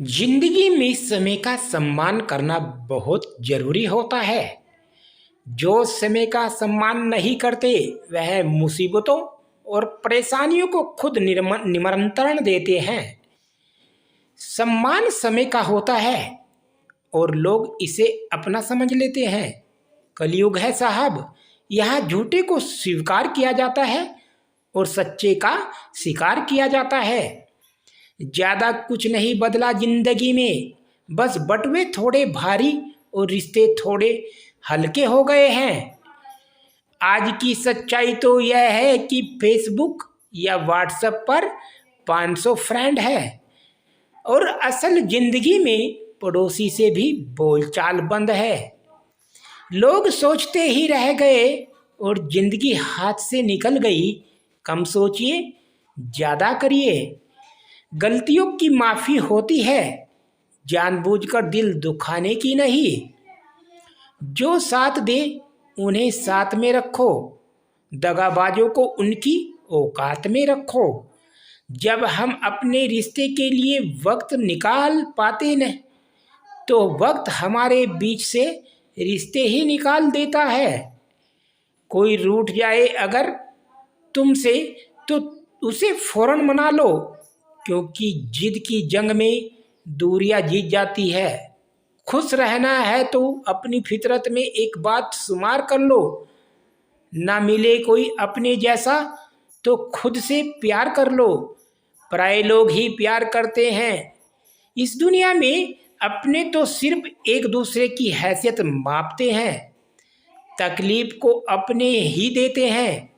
जिंदगी में समय का सम्मान करना बहुत जरूरी होता है। जो समय का सम्मान नहीं करते वह मुसीबतों और परेशानियों को खुद निमंत्रण देते हैं। सम्मान समय का होता है और लोग इसे अपना समझ लेते हैं। कलयुग है साहब, यहाँ झूठे को स्वीकार किया जाता है और सच्चे का स्वीकार किया जाता है। ज्यादा कुछ नहीं बदला जिंदगी में, बस बटुए थोड़े भारी और रिश्ते थोड़े हल्के हो गए हैं। आज की सच्चाई तो यह है कि फेसबुक या व्हाट्सएप पर 500 फ्रेंड है और असल जिंदगी में पड़ोसी से भी बोलचाल बंद है। लोग सोचते ही रह गए और जिंदगी हाथ से निकल गई। कम सोचिए, ज्यादा करिए। गलतियों की माफी होती है, जानबूझकर दिल दुखाने की नहीं। जो साथ दे उन्हें साथ में रखो, दगाबाजों को उनकी औकात में रखो। जब हम अपने रिश्ते के लिए वक्त निकाल पाते न, तो वक्त हमारे बीच से रिश्ते ही निकाल देता है। कोई रूठ जाए अगर तुमसे तो उसे फौरन मना लो, क्योंकि जिद की जंग में दूरियां जीत जाती है। खुश रहना है तो अपनी फितरत में एक बात शुमार कर लो, ना मिले कोई अपने जैसा तो खुद से प्यार कर लो। पराये लोग ही प्यार करते हैं इस दुनिया में, अपने तो सिर्फ एक दूसरे की हैसियत मापते हैं। तकलीफ को अपने ही देते हैं,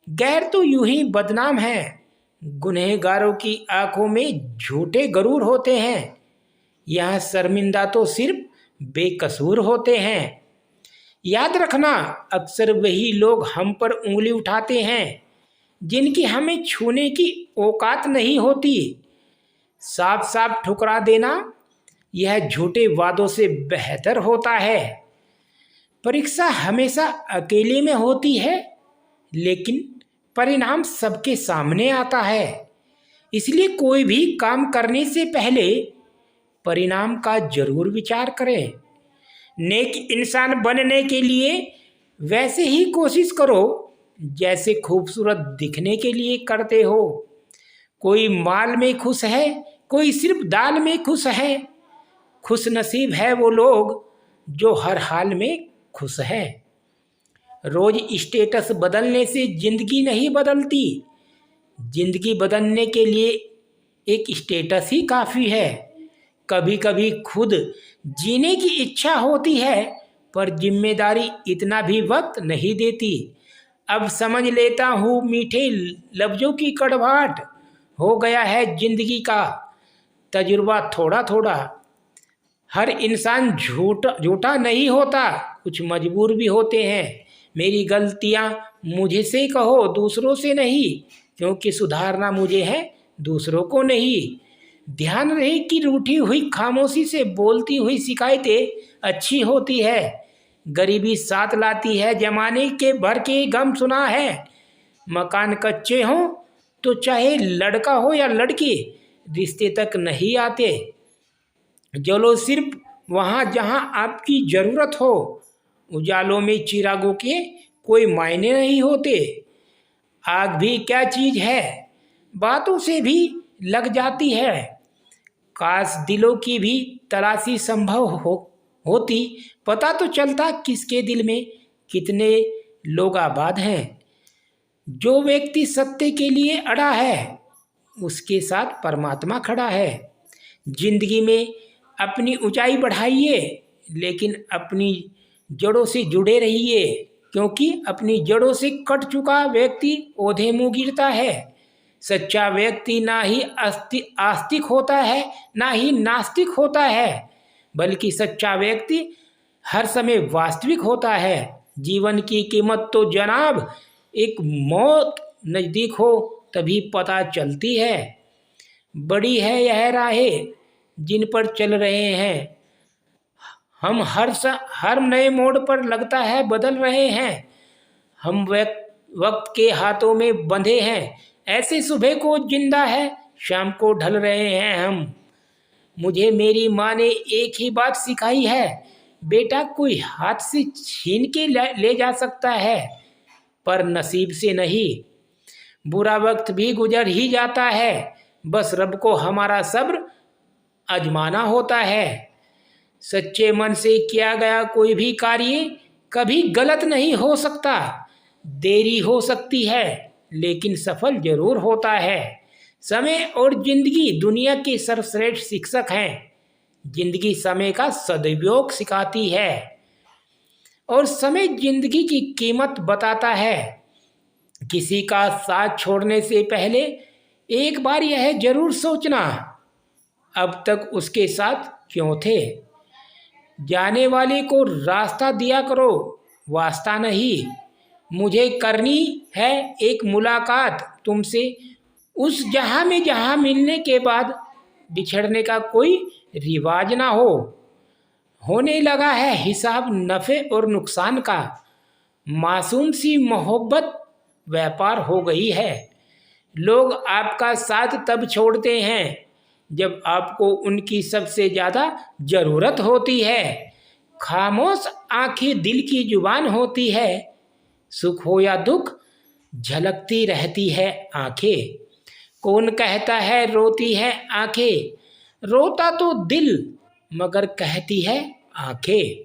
गैर तो यूं ही बदनाम है। गुनहगारों की आंखों में झूठे गरूर होते हैं, यहाँ शर्मिंदा तो सिर्फ बेकसूर होते हैं। याद रखना, अक्सर वही लोग हम पर उंगली उठाते हैं जिनकी हमें छूने की औकात नहीं होती। साफ साफ ठुकरा देना यह झूठे वादों से बेहतर होता है। परीक्षा हमेशा अकेले में होती है, लेकिन परिणाम सबके सामने आता है। इसलिए कोई भी काम करने से पहले परिणाम का जरूर विचार करें। नेक इंसान बनने के लिए वैसे ही कोशिश करो जैसे खूबसूरत दिखने के लिए करते हो। कोई माल में खुश है, कोई सिर्फ दाल में खुश है। खुश नसीब है वो लोग जो हर हाल में खुश हैं। रोज स्टेटस बदलने से जिंदगी नहीं बदलती, जिंदगी बदलने के लिए एक स्टेटस ही काफ़ी है। कभी कभी खुद जीने की इच्छा होती है, पर जिम्मेदारी इतना भी वक्त नहीं देती। अब समझ लेता हूँ मीठे लफ्जों की कड़वाहट, हो गया है जिंदगी का तजुर्बा थोड़ा थोड़ा। हर इंसान झूठा नहीं होता, कुछ मजबूर भी होते हैं। मेरी गलतियाँ मुझे से कहो, दूसरों से नहीं, क्योंकि सुधारना मुझे है, दूसरों को नहीं। ध्यान रहे कि रूठी हुई खामोशी से बोलती हुई शिकायतें अच्छी होती है। गरीबी साथ लाती है जमाने के भर के गम, सुना है। मकान कच्चे हों तो चाहे लड़का हो या लड़की, रिश्ते तक नहीं आते। जलो सिर्फ वहाँ जहाँ आपकी ज़रूरत हो। उजालों में चिरागों के कोई मायने नहीं होते। आग भी क्या चीज़ है, बातों से भी लग जाती है। काश दिलों की भी तलाशी संभव होती, पता तो चलता किसके दिल में कितने लोग आबाद हैं। जो व्यक्ति सत्य के लिए अड़ा है, उसके साथ परमात्मा खड़ा है। जिंदगी में अपनी ऊंचाई बढ़ाइए, लेकिन अपनी जड़ों से जुड़े रहिए, क्योंकि अपनी जड़ों से कट चुका व्यक्ति ओधे मुँह गिरता है। सच्चा व्यक्ति ना ही आस्तिक होता है, ना ही नास्तिक होता है, बल्कि सच्चा व्यक्ति हर समय वास्तविक होता है। जीवन की कीमत तो जनाब एक मौत नज़दीक हो तभी पता चलती है। बड़ी है यह राहें जिन पर चल रहे हैं हम, हर नए मोड़ पर लगता है बदल रहे हैं। हम वक्त के हाथों में बंधे हैं, ऐसे सुबह को जिंदा है, शाम को ढल रहे हैं हम। मुझे मेरी माँ ने एक ही बात सिखाई है, बेटा कोई हाथ से छीन के ले जा सकता है पर नसीब से नहीं। बुरा वक्त भी गुजर ही जाता है, बस रब को हमारा सब्र आजमाना होता है। सच्चे मन से किया गया कोई भी कार्य कभी गलत नहीं हो सकता। देरी हो सकती है लेकिन सफल जरूर होता है। समय और जिंदगी दुनिया के सर्वश्रेष्ठ शिक्षक हैं। जिंदगी समय का सदुपयोग सिखाती है और समय जिंदगी की कीमत बताता है। किसी का साथ छोड़ने से पहले एक बार यह जरूर सोचना, अब तक उसके साथ क्यों थे। जाने वाले को रास्ता दिया करो, वास्ता नहीं। मुझे करनी है एक मुलाकात तुमसे उस जहां में जहां मिलने के बाद बिछड़ने का कोई रिवाज ना हो। होने लगा है हिसाब नफ़े और नुकसान का, मासूम सी मोहब्बत व्यापार हो गई है। लोग आपका साथ तब छोड़ते हैं जब आपको उनकी सबसे ज़्यादा ज़रूरत होती है। खामोश आंखें दिल की जुबान होती है, सुख हो या दुख झलकती रहती है आंखें। कौन कहता है रोती है आंखें, रोता तो दिल मगर कहती है आंखें।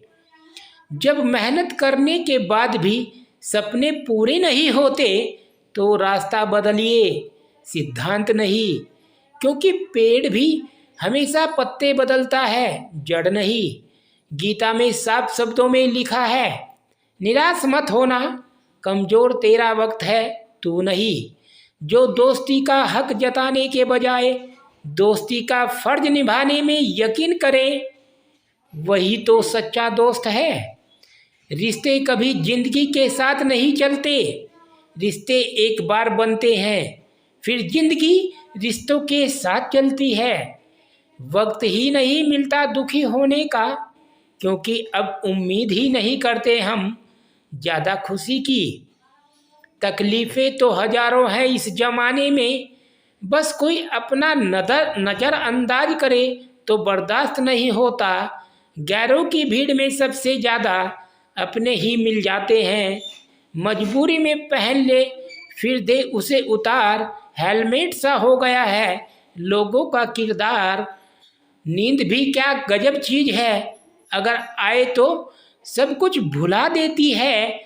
जब मेहनत करने के बाद भी सपने पूरे नहीं होते तो रास्ता बदलिए, सिद्धांत नहीं। क्योंकि पेड़ भी हमेशा पत्ते बदलता है, जड़ नहीं। गीता में साफ शब्दों में लिखा है, निराश मत होना, कमजोर तेरा वक्त है तू नहीं। जो दोस्ती का हक जताने के बजाय दोस्ती का फर्ज निभाने में यकीन करे, वही तो सच्चा दोस्त है। रिश्ते कभी जिंदगी के साथ नहीं चलते, रिश्ते एक बार बनते हैं फिर जिंदगी रिश्तों के साथ चलती है। वक्त ही नहीं मिलता दुखी होने का, क्योंकि अब उम्मीद ही नहीं करते हम ज़्यादा खुशी की। तकलीफ़ें तो हजारों हैं इस जमाने में, बस कोई अपना नज़रअंदाज करे तो बर्दाश्त नहीं होता। गैरों की भीड़ में सबसे ज़्यादा अपने ही मिल जाते हैं। मजबूरी में पहन ले फिर दे उसे उतार, हेलमेट सा हो गया है लोगों का किरदार। नींद भी क्या गजब चीज़ है, अगर आए तो सब कुछ भुला देती है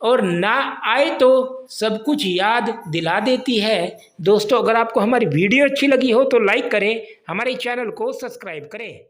और ना आए तो सब कुछ याद दिला देती है। दोस्तों, अगर आपको हमारी वीडियो अच्छी लगी हो तो लाइक करें, हमारे चैनल को सब्सक्राइब करें।